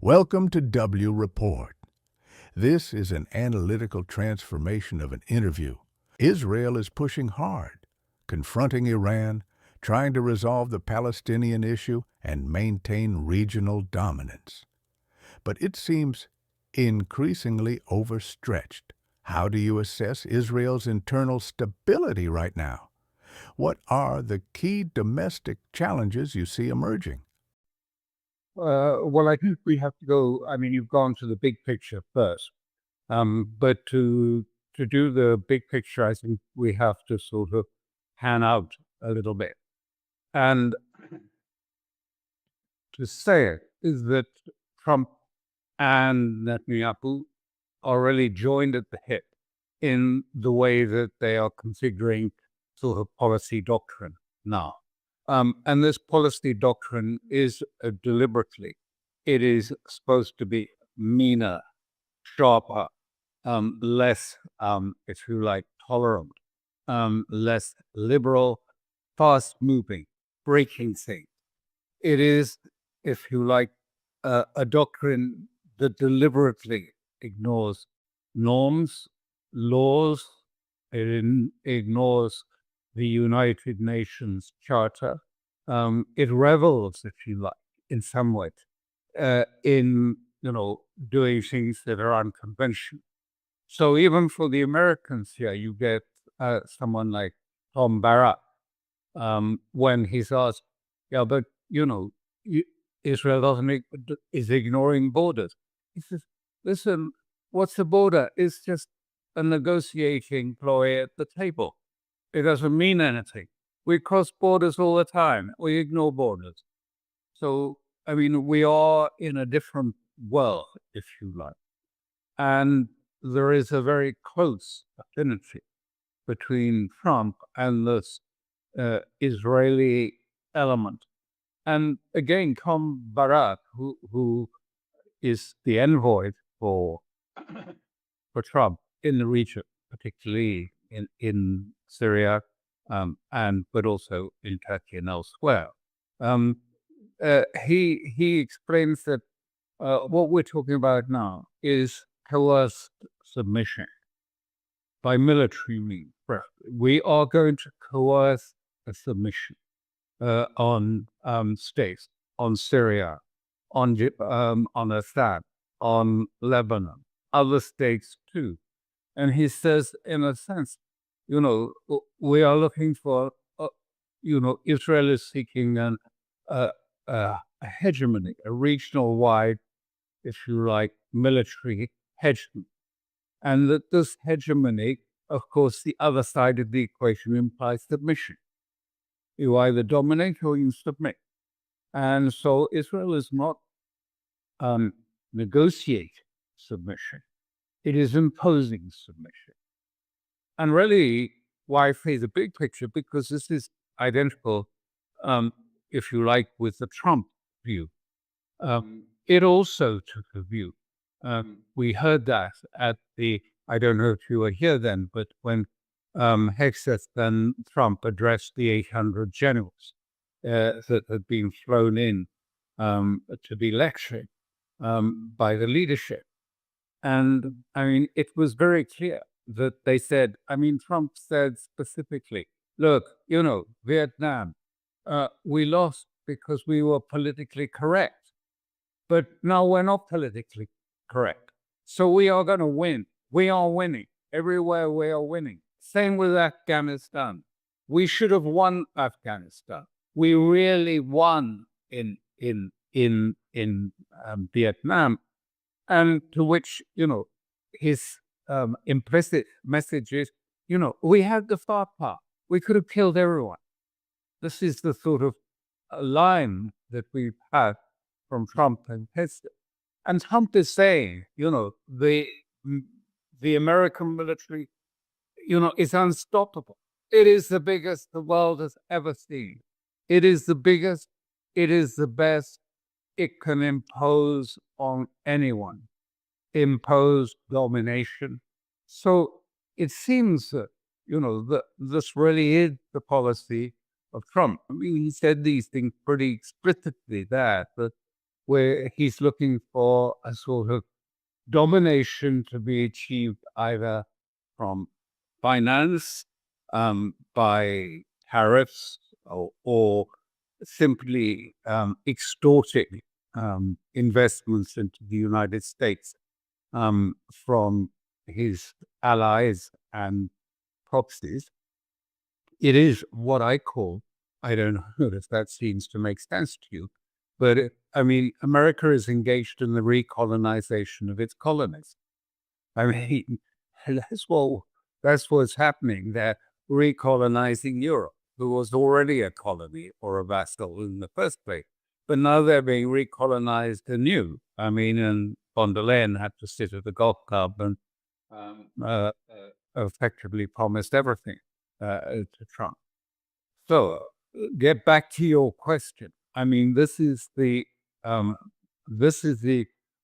Welcome to W Report. This is an analytical transformation of an interview. Israel is pushing hard, confronting Iran, trying to resolve the Palestinian issue and maintain regional dominance. But it seems increasingly overstretched. How do you assess Israel's internal stability right now? What are the key domestic challenges you see emerging? Well, I think we have to go. I mean, you've gone to the big picture first, but to do the big picture, I think we have to sort of pan out a little bit. And to say it is that Trump and Netanyahu are really joined at the hip in the way that they are configuring sort of policy doctrine now. And this policy doctrine is deliberately, it is supposed to be meaner, sharper, less, if you like, tolerant, less liberal, fast moving, breaking things. It is, if you like, a doctrine that deliberately ignores norms, laws, it ignores the United Nations Charter. It revels, if you like, in some way, in doing things that are unconventional. So even for the Americans here, you get someone like Tom Barrack when he's asked, "Yeah, but Israel is ignoring borders." He says, "Listen, what's a border? It's just a negotiating ploy at the table. It doesn't mean anything. We cross borders all the time. We ignore borders." So, I mean, we are in a different world, if you like. And there is a very close affinity between Trump and this Israeli element. And again, Tom Barak, who is the envoy for Trump in the region, particularly in Syria, but also in Turkey and elsewhere. He explains that what we're talking about now is coerced submission by military means. We are going to coerce a submission on states, on Syria, on Assad, on Lebanon, other states too. And he says, in a sense, we are looking for, Israel is seeking a hegemony, a regional-wide, if you like, military hegemony. And that this hegemony, of course, the other side of the equation implies submission. You either dominate or you submit. And so Israel is not negotiating submission. It is imposing submission. And really, why I say the big picture? Because this is identical, if you like, with the Trump view. It also took a view. We heard that at I don't know if you were here then, but when Hegseth and Trump addressed the 800 generals that had been flown in to be lectured by the leadership. And I mean, it was very clear that they said, Trump said specifically, look, Vietnam, we lost because we were politically correct. But now we're not politically correct. So we are going to win. We are winning. Everywhere we are winning. Same with Afghanistan. We should have won Afghanistan. We really won in Vietnam. And to which, his implicit message is, we had the firepower. We could have killed everyone. This is the sort of line that we've had from Trump and Hegseth. And Trump is saying, the American military, is unstoppable. It is the biggest the world has ever seen. It is the biggest. It is the best. It can impose on anyone, impose domination. So it seems that, that this really is the policy of Trump. I mean, he said these things pretty explicitly there, that where he's looking for a sort of domination to be achieved either from finance, by tariffs, or simply extorting investments into the United States from his allies and proxies. It is what I call, I don't know if that seems to make sense to you, but I mean, America is engaged in the recolonization of its colonies. I mean, that's what's happening. They're recolonizing Europe, who was already a colony or a vassal in the first place. But now they're being recolonized anew. I mean, and von der Leyen had to sit at the golf club and effectively promised everything to Trump. So, get back to your question. I mean, this is the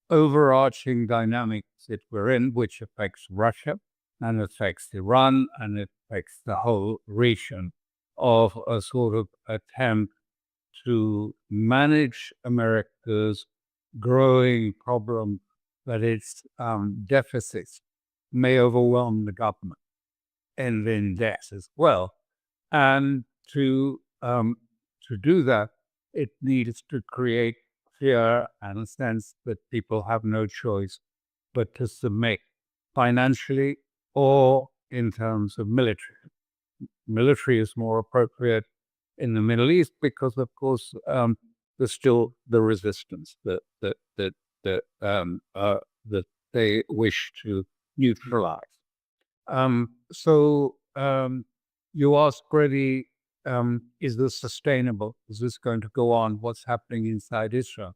overarching dynamics that we're in, which affects Russia and affects Iran and it affects the whole region of a sort of attempt to manage America's growing problem that its deficits may overwhelm the government and then debt as well. And to do that, it needs to create fear and a sense that people have no choice but to submit financially or in terms of military. Military is more appropriate in the Middle East because, of course, there's still the resistance that they wish to neutralize. You asked, Freddie, is this sustainable? Is this going to go on? What's happening inside Israel?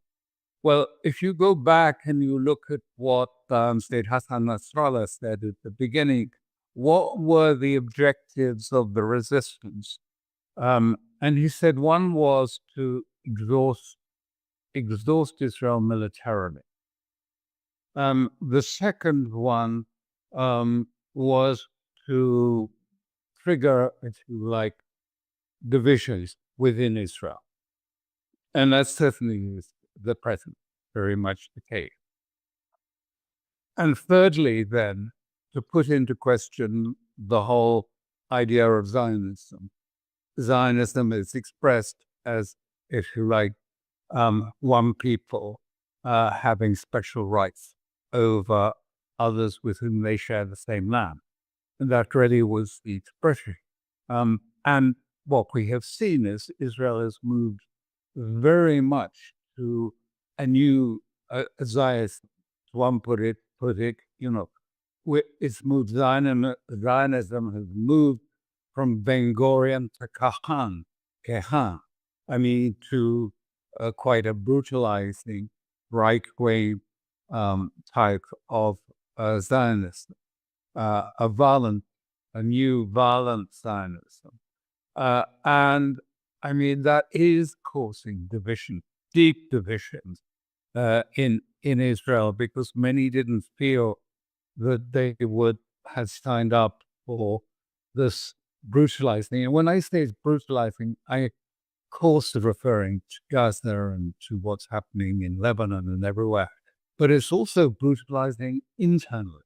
Well, if you go back and you look at what State Hassan Nasrallah said at the beginning, what were the objectives of the resistance? And he said one was to exhaust Israel militarily. The second one was to trigger, if you like, divisions within Israel. And that certainly is the present, very much the case. And thirdly, then, to put into question the whole idea of Zionism. Zionism is expressed as, if you like, one people having special rights over others with whom they share the same land. And that really was the expression. And what we have seen is Israel has moved very much to a new Zionism. One put it, it's moved, Zionism has moved from Ben Gurion to Kehan. I mean, to quite a brutalizing right-wing type of Zionism, a new violent Zionism. And I mean, that is causing division, deep divisions in Israel, because many didn't feel that they would have signed up for this brutalizing. And when I say it's brutalizing, I of course referring to Gaza and to what's happening in Lebanon and everywhere. But it's also brutalizing internally.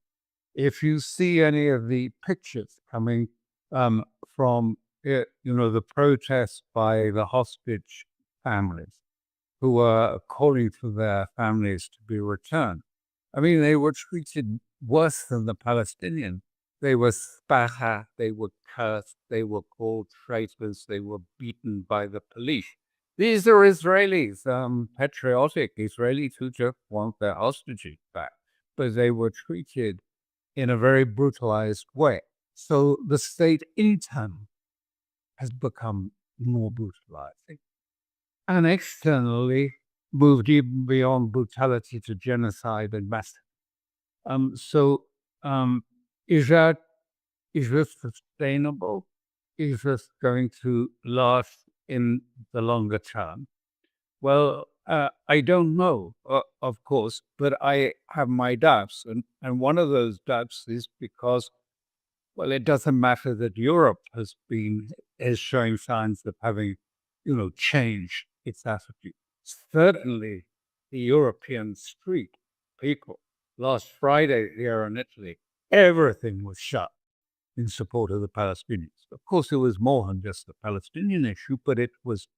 If you see any of the pictures coming from the protests by the hostage families who are calling for their families to be returned, I mean, they were treated worse than the Palestinians. They were spat, they were cursed, they were called traitors, they were beaten by the police. These are Israelis, patriotic Israelis who just want their hostages back, but they were treated in a very brutalized way. So the state in turn has become more brutalizing. And externally, moved even beyond brutality to genocide and massacre. Is this sustainable? Is this going to last in the longer term? Well, I don't know, of course, but I have my doubts. And one of those doubts is because, well, it doesn't matter that Europe is showing signs of having, changed its attitude. Certainly, the European street people last Friday here in Italy, everything was shut in support of the Palestinians. Of course, it was more than just the Palestinian issue, but it was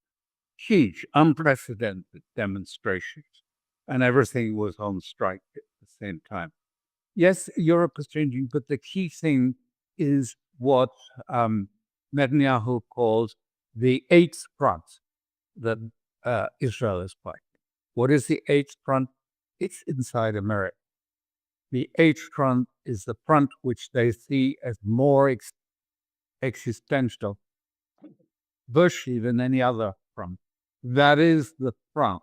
huge, unprecedented demonstrations, and everything was on strike at the same time. Yes, Europe is changing, but the key thing is what Netanyahu calls the eighth front that Israel is fighting. What is the eighth front? It's inside America. The eighth front is the front which they see as more existential, virtually than any other front. That is the front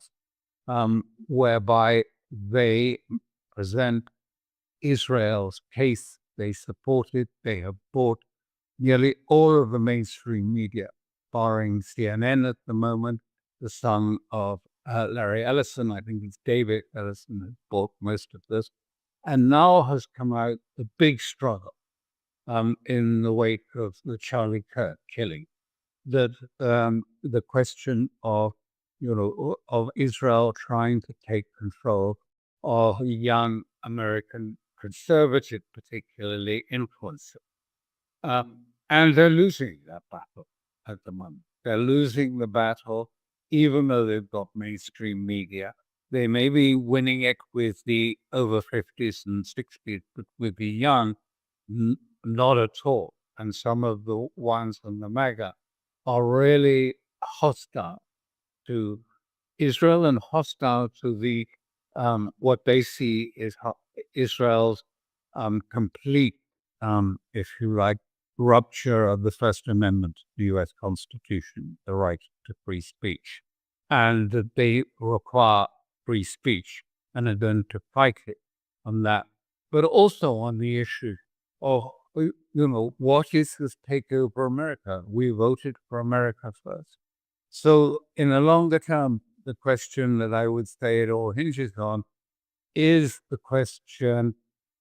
whereby they present Israel's case. They support it. They have bought nearly all of the mainstream media, barring CNN at the moment. The son of Larry Ellison, I think it's David Ellison, has bought most of this. And now has come out the big struggle in the wake of the Charlie Kirk killing. That the question of Israel trying to take control of young American conservative, particularly influencer, and they're losing that battle at the moment. They're losing the battle, even though they've got mainstream media. They may be winning it with the over 50s and 60s, but with the young, not at all. And some of the ones on the MAGA are really hostile to Israel and hostile to the what they see is Israel's complete, if you like, rupture of the First Amendment to the U.S. Constitution, the right to free speech, and that they require free speech and are going to fight it on that, but also on the issue of, what is this takeover America? We voted for America first. So in the longer term, the question that I would say it all hinges on is the question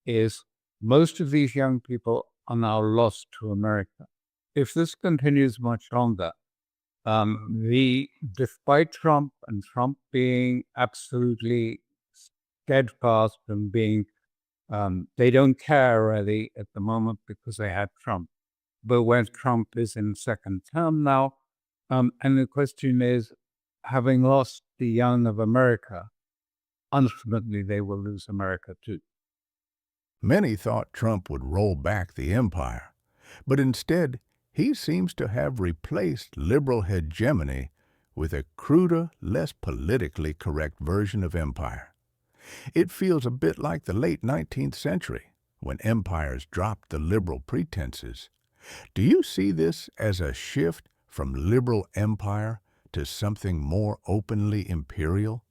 is most of these young people are now lost to America. If this continues much longer, despite Trump and Trump being absolutely steadfast and being, they don't care really at the moment because they had Trump. But when Trump is in second term now, and the question is, having lost the young of America, ultimately they will lose America too. Many thought Trump would roll back the empire, but instead he seems to have replaced liberal hegemony with a cruder, less politically correct version of empire. It feels a bit like the late 19th century, when empires dropped the liberal pretenses. Do you see this as a shift from liberal empire to something more openly imperial?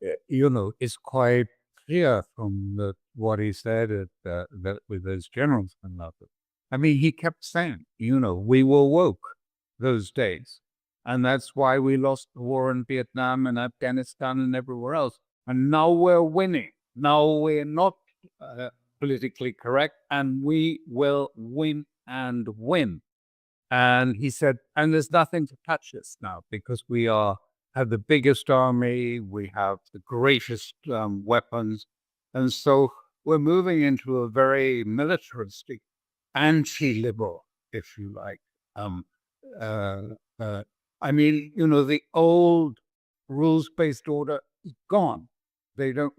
It's quite clear from what he said with those generals and others. I mean, he kept saying, we were woke those days. And that's why we lost the war in Vietnam and Afghanistan and everywhere else. And now we're winning. Now we're not politically correct, and we will win and win. And he said, and there's nothing to touch us now because we have the biggest army, we have the greatest weapons. And so we're moving into a very militaristic, anti-liberal, if you like. I mean, the old rules-based order is gone. They don't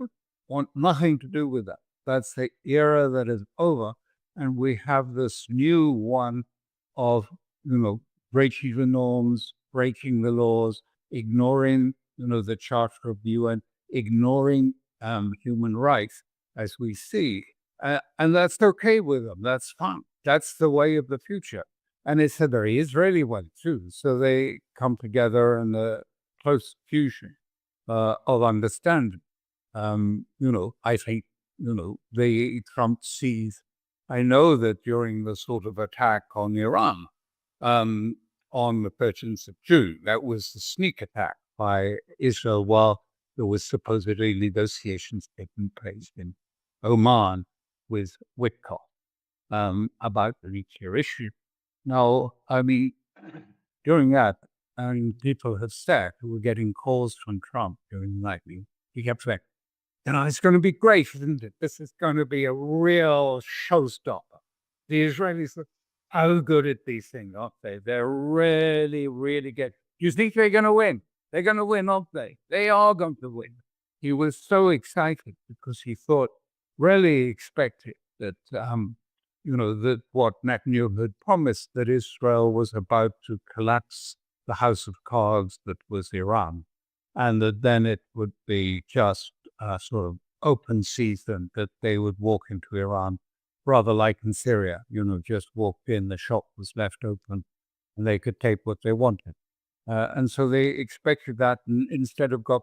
want nothing to do with that. That's the era that is over. And we have this new one of, breaking the norms, breaking the laws, ignoring, the Charter of the UN, ignoring human rights, as we see. And that's okay with them. That's fine. That's the way of the future. And it's a very Israeli way, too. So they come together in a close fusion of understanding. I think, Trump sees. I know that during the sort of attack on Iran on the 13th of June, that was the sneak attack by Israel while there was supposedly negotiations taking place in Oman with Witkoff about the nuclear issue. Now, I mean, during that, people have said who were getting calls from Trump during the night, He kept saying, it's going to be great, isn't it? This is going to be a real showstopper. The Israelis are so good at these things, aren't they? They're really, really good. You think they're going to win? They're going to win, aren't they? They are going to win. He was so excited because he really expected that, that what Netanyahu had promised, that Israel was about to collapse the house of cards that was Iran, and that then it would be just a sort of open season, that they would walk into Iran, rather like in Syria, just walked in, the shop was left open, and they could take what they wanted. And so they expected that, and instead have got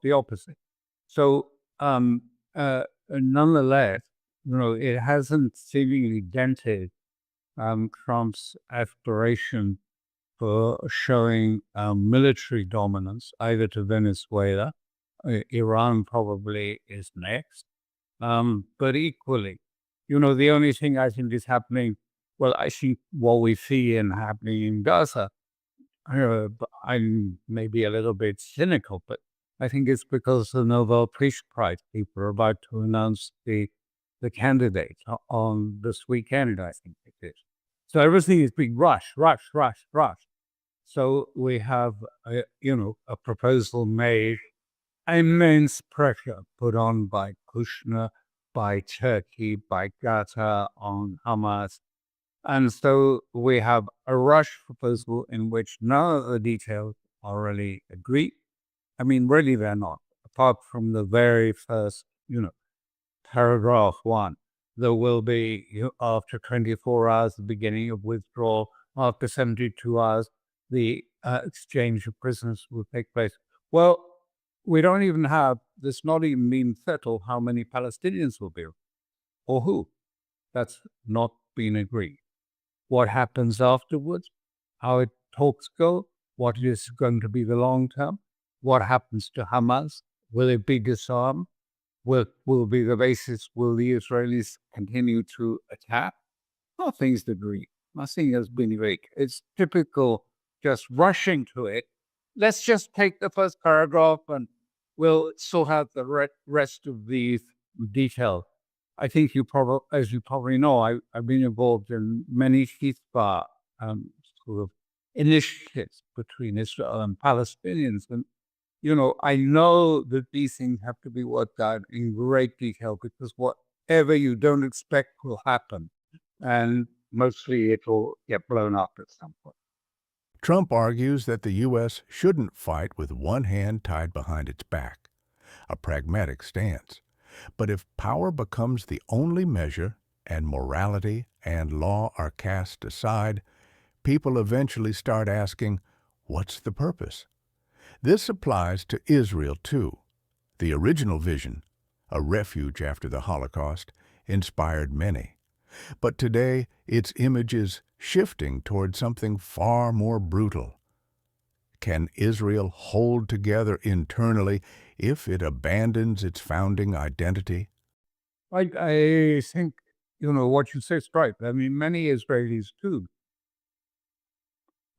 the opposite. So nonetheless, it hasn't seemingly dented Trump's aspiration for showing military dominance, either to Venezuela. Iran probably is next. But equally, the only thing I think is happening, well, I see what we see happening in Gaza. I'm maybe a little bit cynical, but I think it's because the Nobel Peace Prize people are about to announce the candidates on this weekend, I think it is. So everything is being rushed. So we have, a proposal made, immense pressure put on by Kushner, by Turkey, by Qatar on Hamas. And so we have a rush proposal in which none of the details are really agreed. I mean, really, they're not, apart from the very first, paragraph 1. There will be, after 24 hours, the beginning of withdrawal. After 72 hours, the exchange of prisoners will take place. Well, we don't even have, this not even been settled how many Palestinians will be, or who. That's not been agreed. What happens afterwards, how it talks go, what is going to be the long term, what happens to Hamas, will it be disarmed, will be the basis, will the Israelis continue to attack? Nothing's agreed. Nothing has been agreed. It's typical just rushing to it. Let's just take the first paragraph and we'll still have the rest of these details. I think as you probably know, I've been involved in many ceasefire sort of initiatives between Israel and Palestinians. And, I know that these things have to be worked out in great detail because whatever you don't expect will happen. And mostly it will get blown up at some point. Trump argues that the U.S. shouldn't fight with one hand tied behind its back, a pragmatic stance. But if power becomes the only measure and morality and law are cast aside, people eventually start asking, what's the purpose? This applies to Israel, too. The original vision, a refuge after the Holocaust, inspired many. But today, its image is shifting toward something far more brutal. Can Israel hold together internally if it abandons its founding identity? I think, what you say is right. I mean, many Israelis, too,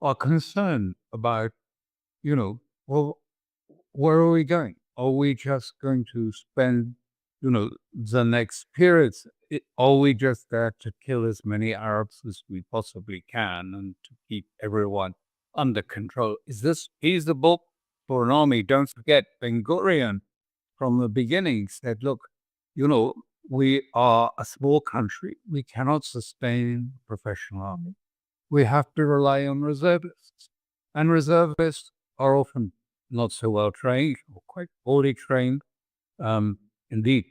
are concerned about, well, where are we going? Are we just going to spend, the next periods? Are we just there to kill as many Arabs as we possibly can and to keep everyone under control? Is this feasible for an army? Don't forget, Ben Gurion from the beginning said, look, we are a small country. We cannot sustain a professional army. We have to rely on reservists. And reservists are often not so well trained or quite poorly trained. Indeed,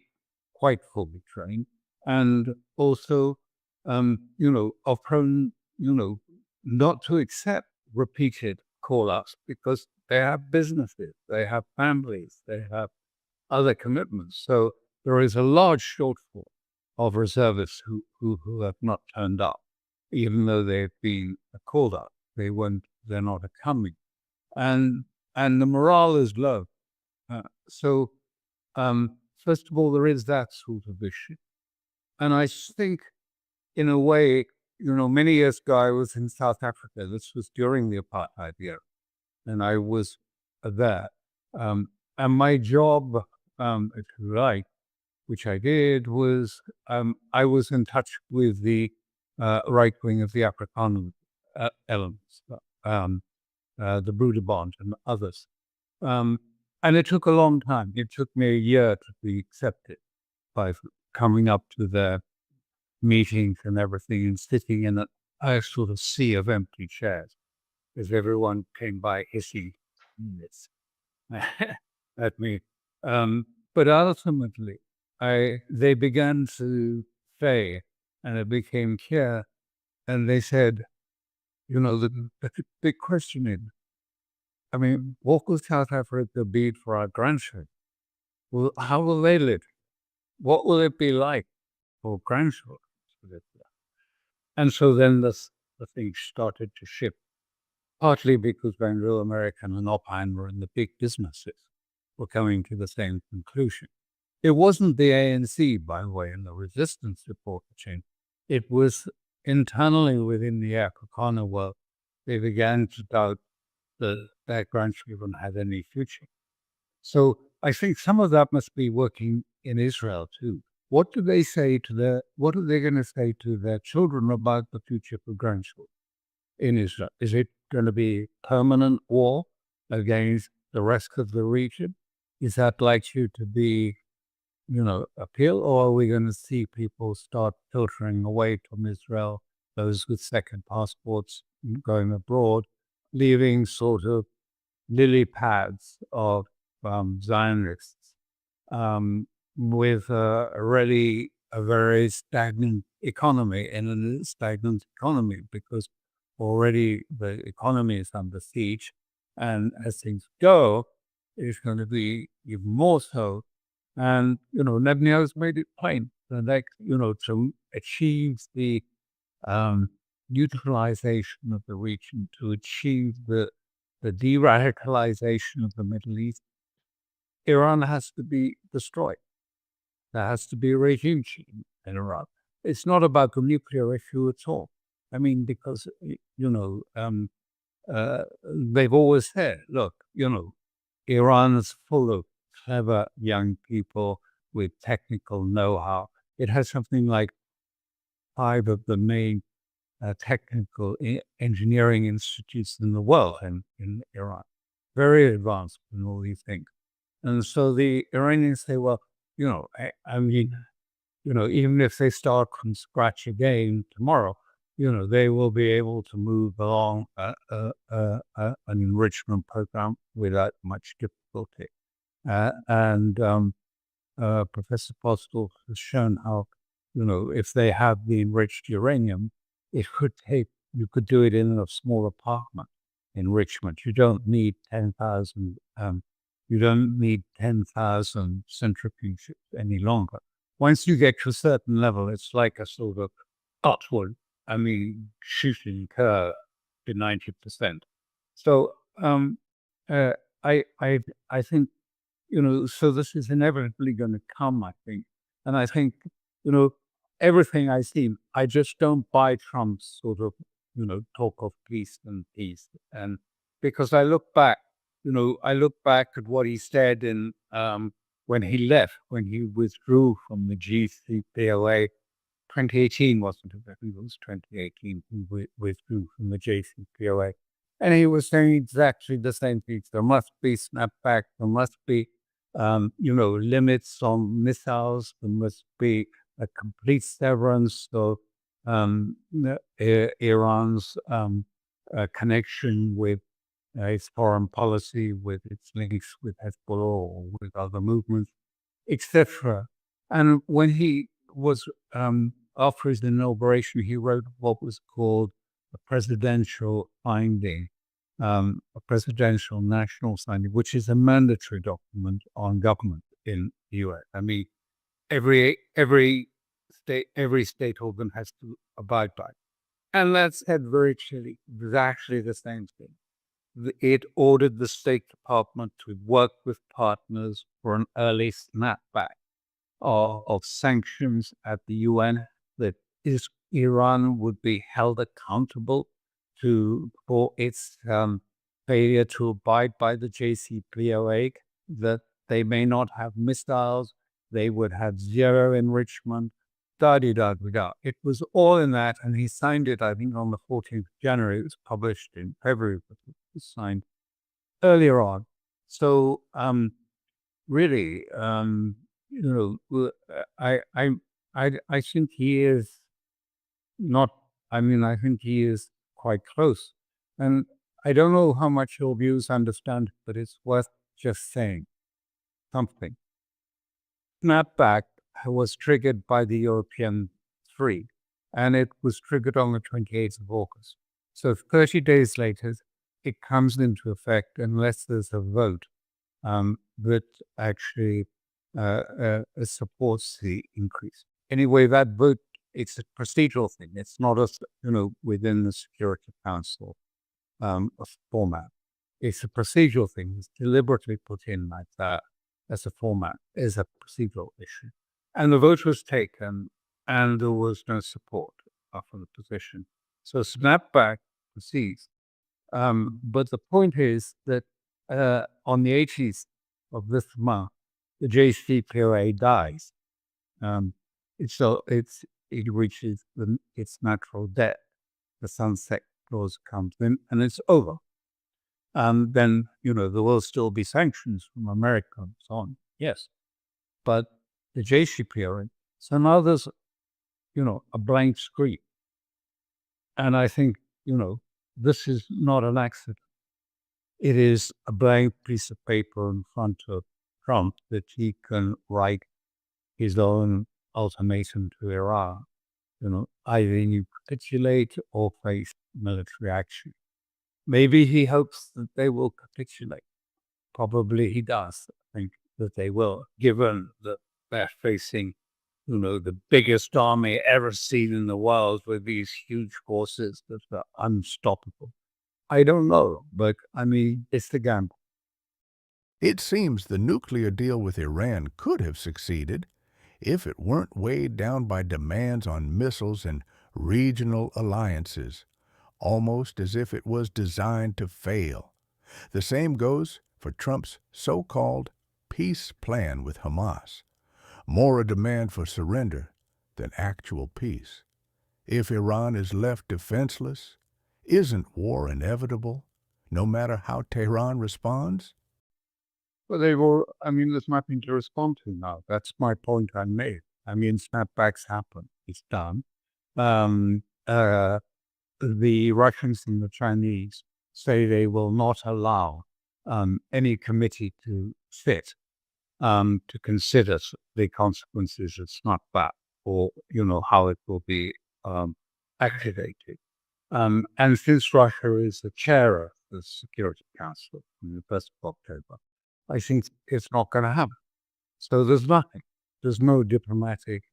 quite fully trained. And also, are prone, not to accept repeated call-ups because they have businesses, they have families, they have other commitments. So there is a large shortfall of reservists who have not turned up, even though they've been called up. They're not coming. And the morale is low. So first of all, there is that sort of issue. And I think, in a way, many years ago, I was in South Africa. This was during the apartheid era. And I was there. And my job, if you like, which I did, was I was in touch with the right wing of the Afrikaner elements, the Broederbond and others. And it took a long time. It took me a year to be accepted by coming up to their meetings and everything and sitting in a sort of sea of empty chairs as everyone came by hissing this at me. But ultimately, they began to say, and it became clear, and they said, the big question is, I mean, what will South Africa be for our grandchildren? Well, how will they live? What will it be like for grandchildren to live there? And so then the thing started to shift, partly because Anglo American and Oppenheimer and the big businesses were coming to the same conclusion. It wasn't the ANC, by the way, and the resistance support change. It was internally within the Afrikaner world. They began to doubt that their grandchildren had any future. So I think some of that must be working in Israel too. What are they going to say to their children about the future for grandchildren in Israel? Is it going to be permanent war against the rest of the region? Is that likely to be, appeal, or are we going to see people start filtering away from Israel, those with second passports going abroad, leaving sort of lily pads of Zionists with already a very stagnant economy, and a stagnant economy because already the economy is under siege, and as things go, it's going to be even more so. And Netanyahu's made it plain that to achieve the neutralization of the region, to achieve the de-radicalization of the Middle East, Iran has to be destroyed. There has to be a regime change in Iran. It's not about the nuclear issue at all. I mean, because, they've always said, look, Iran is full of clever young people with technical know-how. It has something like 5 of the main technical engineering institutes in the world in Iran. Very advanced in all these things. And so the Iranians say, well, I mean, even if they start from scratch again tomorrow, they will be able to move along an enrichment program without much difficulty. And Professor Postel has shown how, if they have the enriched uranium, you could do it in a small apartment enrichment. You don't need 10,000 centrifuges any longer. Once you get to a certain level, it's like a sort of upward, shooting curve to 90%. So I think, so this is inevitably going to come, I think. And I think, everything I see, I just don't buy Trump's sort of, talk of peace. And because I look back at what he said in when he left, when he withdrew from the JCPOA. 2018 wasn't it? I think it was 2018 he withdrew from the JCPOA. And he was saying exactly the same things. There must be snapback. There must be, limits on missiles. There must be a complete severance of Iran's connection with its foreign policy, with its links with Hezbollah or with other movements, etc. And when he was, after his inauguration, he wrote what was called a presidential finding, a presidential national finding, which is a mandatory document on government in the US. I mean, every state organ has to abide by it. And that said very clearly, exactly the same thing. It ordered the State Department to work with partners for an early snapback of sanctions at the UN, that Iran would be held accountable for its failure to abide by the JCPOA, that they may not have missiles, they would have zero enrichment, da-di-da-di-da. It was all in that, and he signed it, I think, on the 14th of January. It was published in February, but it was signed earlier on. So, really, I think he is not, I think he is quite close. And I don't know how much your views understand, but it's worth just saying something. Snapback was triggered by the European 3, and it was triggered on the 28th of August. So 30 days later, it comes into effect unless there's a vote that actually supports the increase. Anyway, that vote, it's a procedural thing. It's not within the Security Council format. It's a procedural thing. It's deliberately put in like that as a format, as a procedural issue. And the vote was taken, and there was no support for the position. So snapback proceeds. But the point is that on the 18th of this month, the JCPOA dies. It reaches its natural death. The sunset clause comes in, and it's over. Then there will still be sanctions from America and so on. Yes, but the JCPOA. So now there's a blank screen, and I think this is not an accident. It is a blank piece of paper in front of Trump that he can write his own ultimatum to Iran. Either you capitulate or face military action. Maybe he hopes that they will capitulate. Probably he does think that they will, given that they're facing, the biggest army ever seen in the world with these huge forces that are unstoppable. I don't know, but it's the gamble. It seems the nuclear deal with Iran could have succeeded if it weren't weighed down by demands on missiles and regional alliances, almost as if it was designed to fail. The same goes for Trump's so-called peace plan with Hamas, more a demand for surrender than actual peace. If Iran is left defenseless, isn't war inevitable, no matter how Tehran responds? Well, there's nothing to respond to now. That's my point I made. Snapbacks happen. It's done. The Russians and the Chinese say they will not allow any committee to sit to consider the consequences of snapback or, how it will be activated. And since Russia is the chair of the Security Council on the 1st of October, I think it's not going to happen. So there's nothing. There's no diplomatic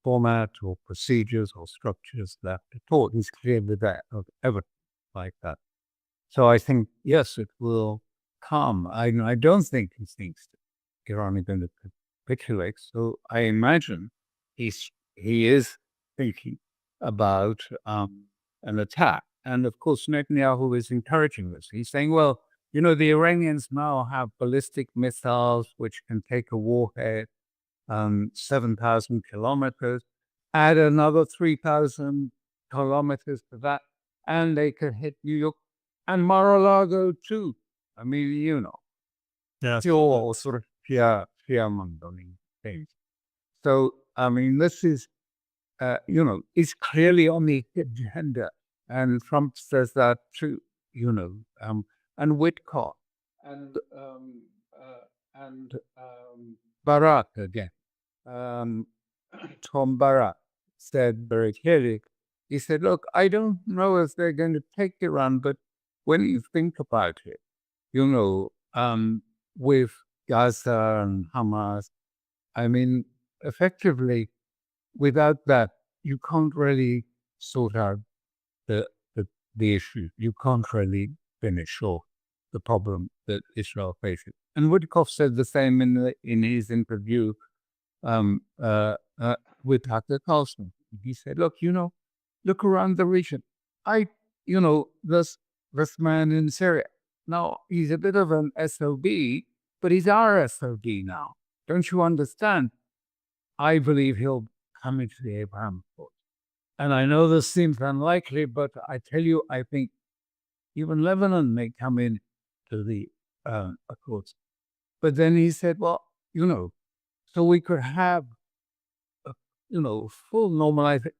format or procedures or structures left at all. It's clearly there of evidence like that. So I think, yes, it will come. I don't think he thinks that Iran is going to capitulate. So I imagine he is thinking about an attack. And of course, Netanyahu is encouraging this. He's saying, well, the Iranians now have ballistic missiles which can take a warhead 7,000 kilometers, add another 3,000 kilometers to that, and they could hit New York and Mar-a-Lago too. Yes. All sort of fear-mongering things. So, this is, it's clearly on the agenda. And Trump says that too, and Witkoff and Barak again. Tom Barak said very clearly, he said, look, I don't know if they're going to take Iran, but when you think about it, with Gaza and Hamas, effectively, without that, you can't really sort out the issue. You can't really finish off the problem that Israel faces. And Witkoff said the same in his interview with Tucker Carlson. He said, look, look around the region. This man in Syria. Now, he's a bit of an SOB, but he's our SOD now. Don't you understand? I believe he'll come into the Abraham Accords. And I know this seems unlikely, but I tell you, I think even Lebanon may come in to the Accords. But then he said, well, so we could have, full normalization.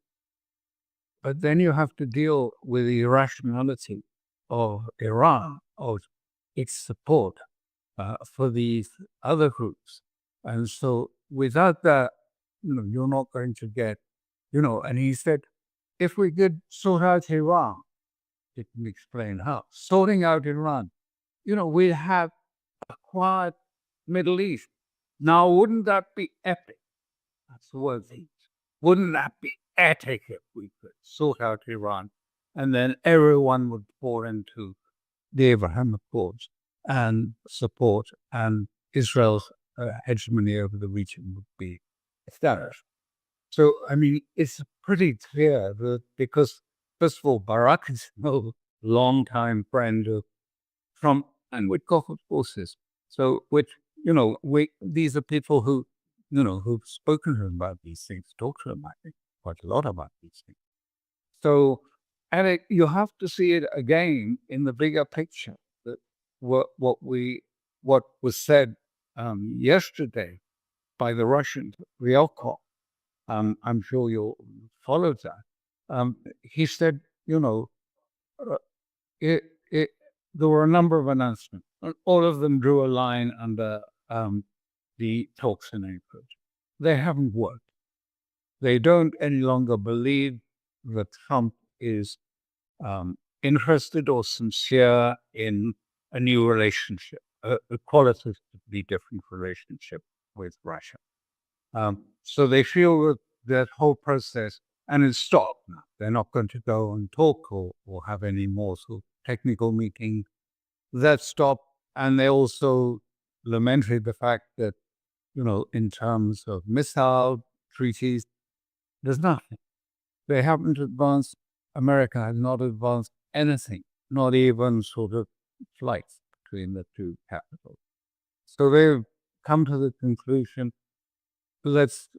But then you have to deal with the irrationality of Iran, of its support for these other groups. And so without that, you're not going to get, and he said, if we could sort out Iran, didn't explain how, sorting out Iran, we'd have a quiet Middle East. Now, wouldn't that be epic? That's the word. Wouldn't that be epic if we could sort out Iran and then everyone would pour into the Abraham Accords and support, and Israel's hegemony over the region would be established. So, I mean, it's pretty clear that because, first of all, Barack is no longtime friend of Trump and Witkoff, of course, is. So, these are people who, who've spoken to him about these things, talked to him, I think, quite a lot about these things. So, and you have to see it again in the bigger picture. That what was said yesterday by the Russians, Ryelkov, I'm sure you'll follow that. He said, there were a number of announcements, and all of them drew a line under the talks in Anchorage. They haven't worked. They don't any longer believe that Trump is interested or sincere in a new relationship, a qualitatively different relationship with Russia. So they feel that whole process, and it's stopped now. They're not going to go and talk or have any more sort of technical meetings. That stopped, and they also lamented the fact that, in terms of missile treaties, there's nothing. They haven't advanced. America has not advanced anything, not even sort of flights between the two capitals. So they've come to the conclusion,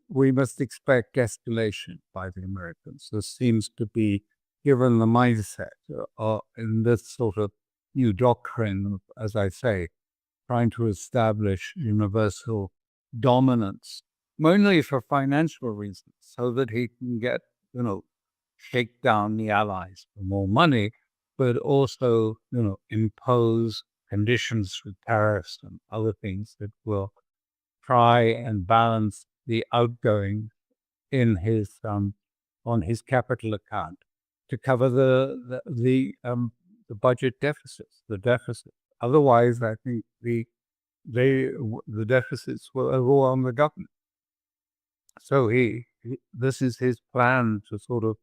we must expect escalation by the Americans. This seems to be, given the mindset in this sort of new doctrine, as I say, trying to establish universal dominance, mainly for financial reasons, so that he can get, shake down the allies for more money, but also, impose conditions for tariffs and other things that will try and balance the outgoing in his on his capital account to cover the budget deficits, the deficit. Otherwise, I think the deficits will overwhelm the government. So this is his plan to sort of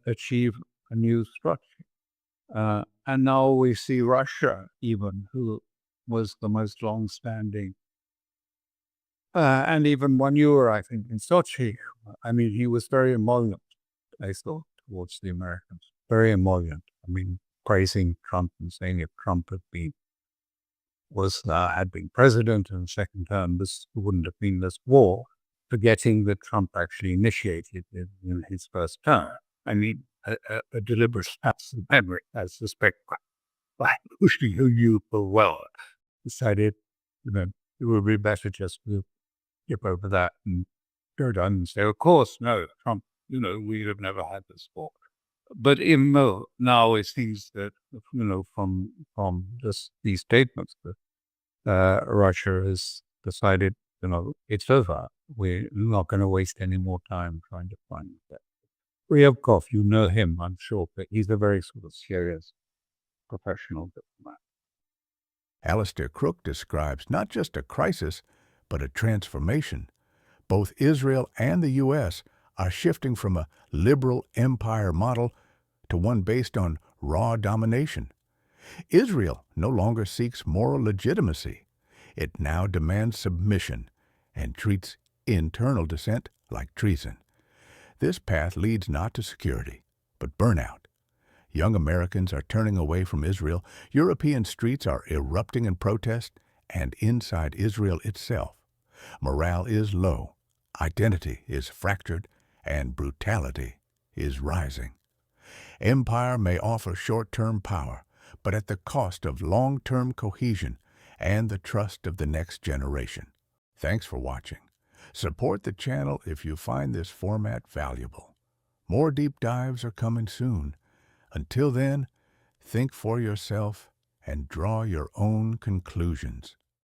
achieve a new structure. And now we see Russia, even, who was the most long-standing, and even when you were, I think, in Sochi, I mean, he was very emollient, I thought, towards the Americans. Very emollient. I mean, praising Trump and saying if Trump had been president in the second term, this wouldn't have been this war, forgetting that Trump actually initiated it in his first term. I mean, a deliberate absent memory, I suspect, by Bush, who you full well decided, it would be better just to skip over that and go down and say, of course, no, Trump, we have never had this war. But even though now it seems that, from just these statements that Russia has decided, it's over. We're not going to waste any more time trying to find that. Ryelkov, you know him, I'm sure, but he's a very sort of serious professional diplomat. Alastair Crooke describes not just a crisis, but a transformation. Both Israel and the U.S. are shifting from a liberal empire model to one based on raw domination. Israel no longer seeks moral legitimacy. It now demands submission and treats internal dissent like treason. This path leads not to security, but burnout. Young Americans are turning away from Israel. European streets are erupting in protest, And inside Israel itself, morale is low, identity is fractured, and brutality is rising. Empire may offer short-term power, but at the cost of long-term cohesion and the trust of the next generation. Thanks for watching. Support the channel if you find this format valuable. More deep dives are coming soon. Until then, think for yourself and draw your own conclusions.